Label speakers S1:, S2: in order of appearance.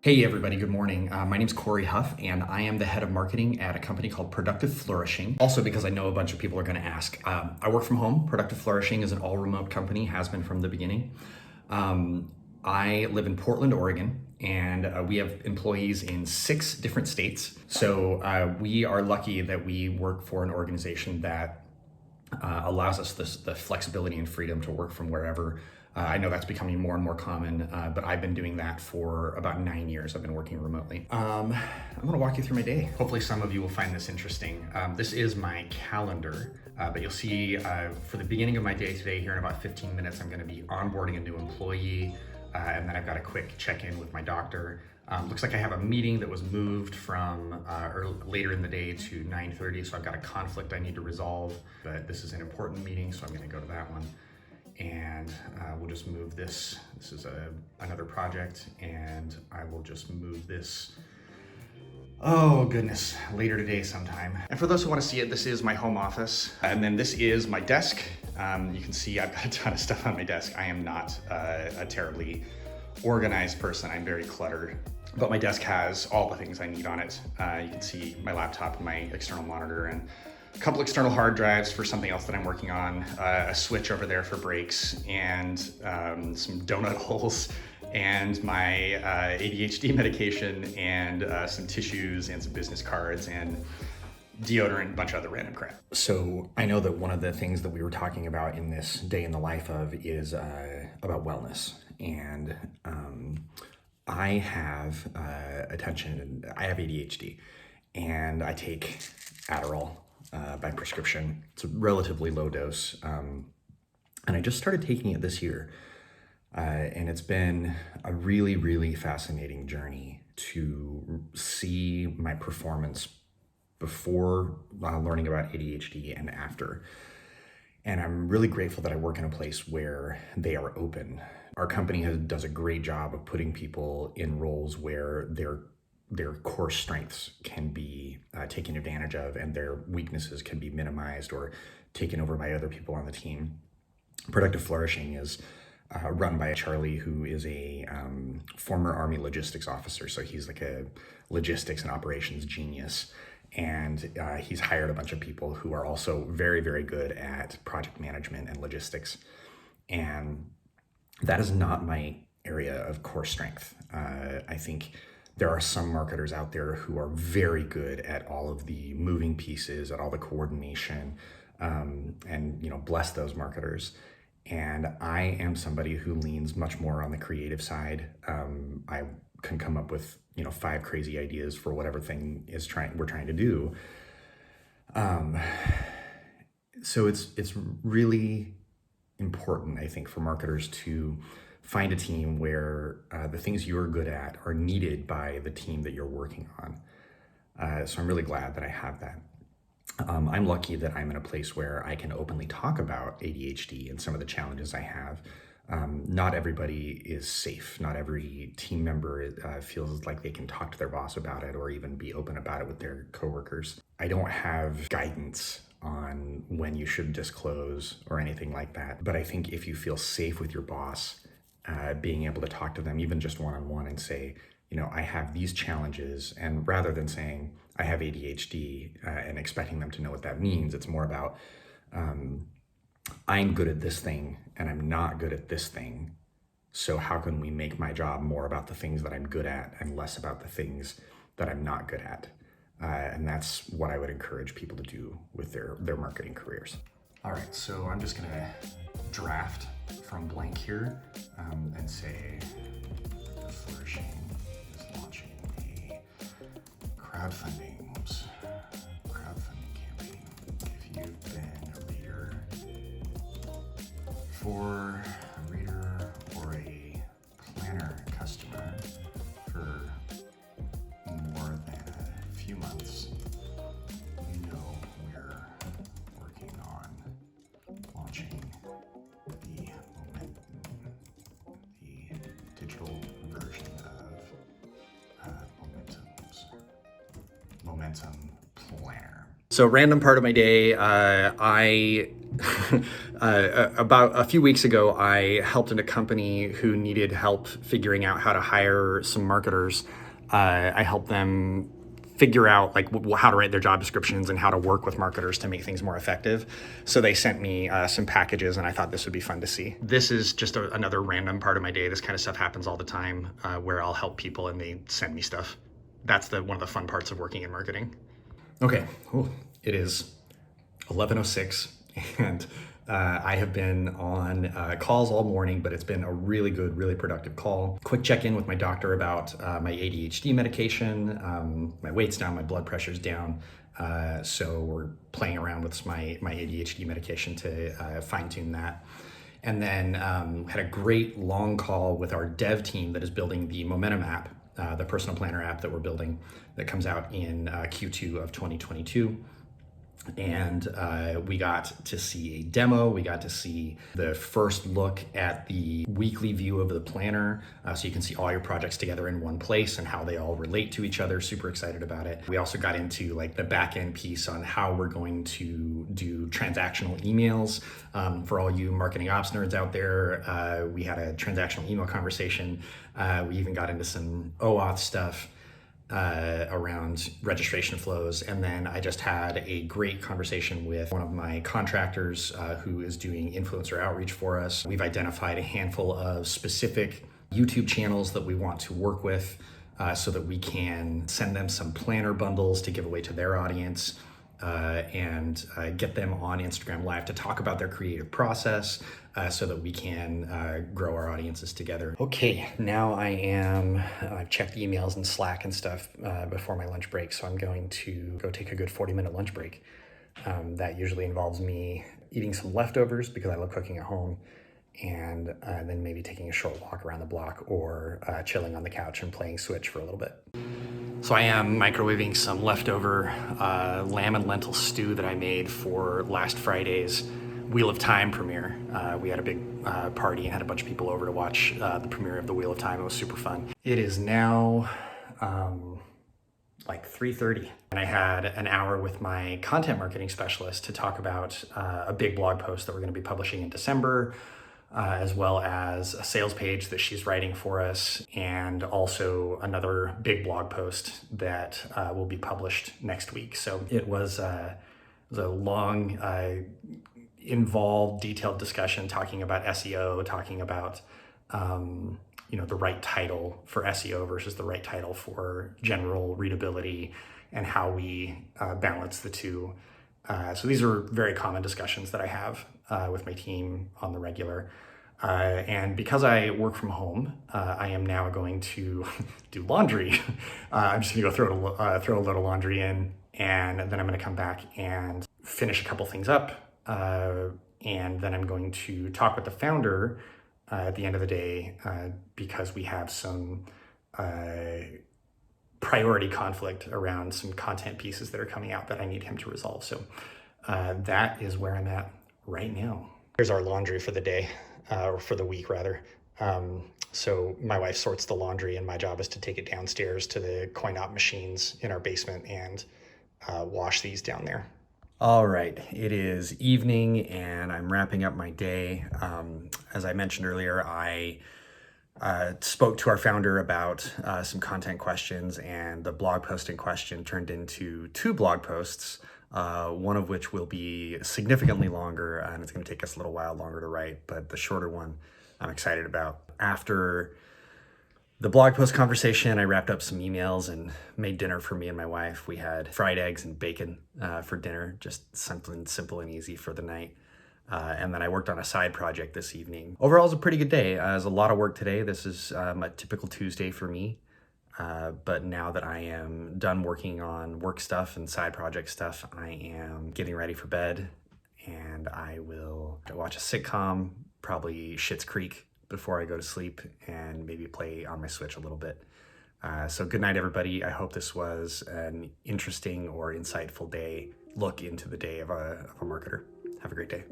S1: Hey everybody, good morning. My name's Cory Huff and I am the head of marketing at a company called Productive Flourishing. Also, because I know a bunch of people are gonna ask, I work from home. Productive Flourishing is an all remote company, has been from the beginning. I live in Portland, Oregon, and we have employees in 6 different states. So we are lucky that we work for an organization that allows us the flexibility and freedom to work from wherever. I know that's becoming more and more common, but I've been doing that for about 9 years. I've been working remotely. I'm gonna walk you through my day. Hopefully some of you will find this interesting. This is my calendar, but you'll see for the beginning of my day today, here in about 15 minutes, I'm gonna be onboarding a new employee, and then I've got a quick check-in with my doctor. Looks like I have a meeting that was moved from later in the day to 9:30, so I've got a conflict I need to resolve, but this is an important meeting, so I'm gonna go to that one. And we'll just move this. This is another project, and I will just move this, oh goodness, later today sometime. And for those who want to see it, this is my home office, and then this is my desk. You can see I've got a ton of stuff on my desk. I am not a terribly organized person. I'm very cluttered, but my desk has all the things I need on it. You can see my laptop and my external monitor, and a couple external hard drives for something else that I'm working on, a switch over there for breaks, and some donut holes, and my ADHD medication, and some tissues, and some business cards, and deodorant, a bunch of other random crap. So I know that one of the things that we were talking about in this day in the life of is about wellness. And I have I have ADHD, and I take Adderall by prescription. It's a relatively low dose. And I just started taking it this year. And it's been a really, really fascinating journey to see my performance before learning about ADHD and after. And I'm really grateful that I work in a place where they are open. Our company does a great job of putting people in roles where their core strengths can be taken advantage of, and their weaknesses can be minimized or taken over by other people on the team. Productive Flourishing is run by Charlie, who is a former Army logistics officer. So he's like a logistics and operations genius. And he's hired a bunch of people who are also very, very good at project management and logistics. And that is not my area of core strength. I think there are some marketers out there who are very good at all of the moving pieces, at all the coordination, and bless those marketers. And I am somebody who leans much more on the creative side. I can come up with 5 crazy ideas for whatever thing we're trying to do. So it's really important, I think, for marketers to find a team where the things you're good at are needed by the team that you're working on. So I'm really glad that I have that. I'm lucky that I'm in a place where I can openly talk about ADHD and some of the challenges I have. Not everybody is safe. Not every team member feels like they can talk to their boss about it or even be open about it with their coworkers. I don't have guidance on when you should disclose or anything like that. But I think if you feel safe with your boss, being able to talk to them, even just one-on-one, and say, I have these challenges, and rather than saying I have ADHD and expecting them to know what that means, it's more about I'm good at this thing and I'm not good at this thing. So how can we make my job more about the things that I'm good at and less about the things that I'm not good at? And that's what I would encourage people to do with their marketing careers. All right, so I'm just gonna draft from blank here and say Flourishing is launching a crowdfunding campaign. If you've been a reader or a planner customer for more than a few months, we're working on launching the digital version of Momentum Planner. So random part of my day, I About a few weeks ago, I helped in a company who needed help figuring out how to hire some marketers. I helped them figure out like how to write their job descriptions and how to work with marketers to make things more effective. So they sent me some packages, and I thought this would be fun to see. This is just another random part of my day. This kind of stuff happens all the time where I'll help people and they send me stuff. That's one of the fun parts of working in marketing. Okay, it is 11:06 and I have been on calls all morning, but it's been a really good, really productive call. Quick check-in with my doctor about my ADHD medication. My weight's down, my blood pressure's down. So we're playing around with my ADHD medication to fine-tune that. And then had a great long call with our dev team that is building the Momentum app, the personal planner app that we're building that comes out in Q2 of 2022. And we got to see a demo. We got to see the first look at the weekly view of the planner. So you can see all your projects together in one place and how they all relate to each other. Super excited about it. We also got into like the back end piece on how we're going to do transactional emails. For all you marketing ops nerds out there, we had a transactional email conversation. We even got into some OAuth stuff. Around registration flows. And then I just had a great conversation with one of my contractors who is doing influencer outreach for us. We've identified a handful of specific YouTube channels that we want to work with so that we can send them some planner bundles to give away to their audience. And get them on Instagram Live to talk about their creative process so that we can grow our audiences together. Okay, now I've checked emails and Slack and stuff before my lunch break, so I'm going to go take a good 40-minute lunch break. That usually involves me eating some leftovers because I love cooking at home, and then maybe taking a short walk around the block or chilling on the couch and playing Switch for a little bit. So I am microwaving some leftover lamb and lentil stew that I made for last Friday's Wheel of Time premiere. We had a big party and had a bunch of people over to watch the premiere of the Wheel of Time. It was super fun. It is now like 3:30, and I had an hour with my content marketing specialist to talk about a big blog post that we're going to be publishing in December. As well as a sales page that she's writing for us, and also another big blog post that will be published next week. So it was a long, involved, detailed discussion talking about SEO, talking about the right title for SEO versus the right title for general readability, and how we balance the two. So these are very common discussions that I have with my team on the regular. And because I work from home, I am now going to do laundry. I'm just gonna go throw a load of laundry in, and then I'm gonna come back and finish a couple things up. And then I'm going to talk with the founder at the end of the day because we have some priority conflict around some content pieces that are coming out that I need him to resolve. So that is where I'm at right now. Here's our laundry for the day, or for the week rather. So my wife sorts the laundry, and my job is to take it downstairs to the coin-op machines in our basement and wash these down there. All right, it is evening and I'm wrapping up my day. As I mentioned earlier, I spoke to our founder about some content questions, and the blog post in question turned into 2 blog posts, one of which will be significantly longer, and it's going to take us a little while longer to write, but the shorter one I'm excited about. After the blog post conversation, I wrapped up some emails and made dinner for me and my wife. We had fried eggs and bacon for dinner, just something simple and easy for the night. And then I worked on a side project this evening. Overall, it was a pretty good day. It was a lot of work today. This is a typical Tuesday for me. But now that I am done working on work stuff and side project stuff, I am getting ready for bed, and I will watch a sitcom, probably Schitt's Creek, before I go to sleep, and maybe play on my Switch a little bit. So good night, everybody. I hope this was an interesting or insightful look into the day of a marketer. Have a great day.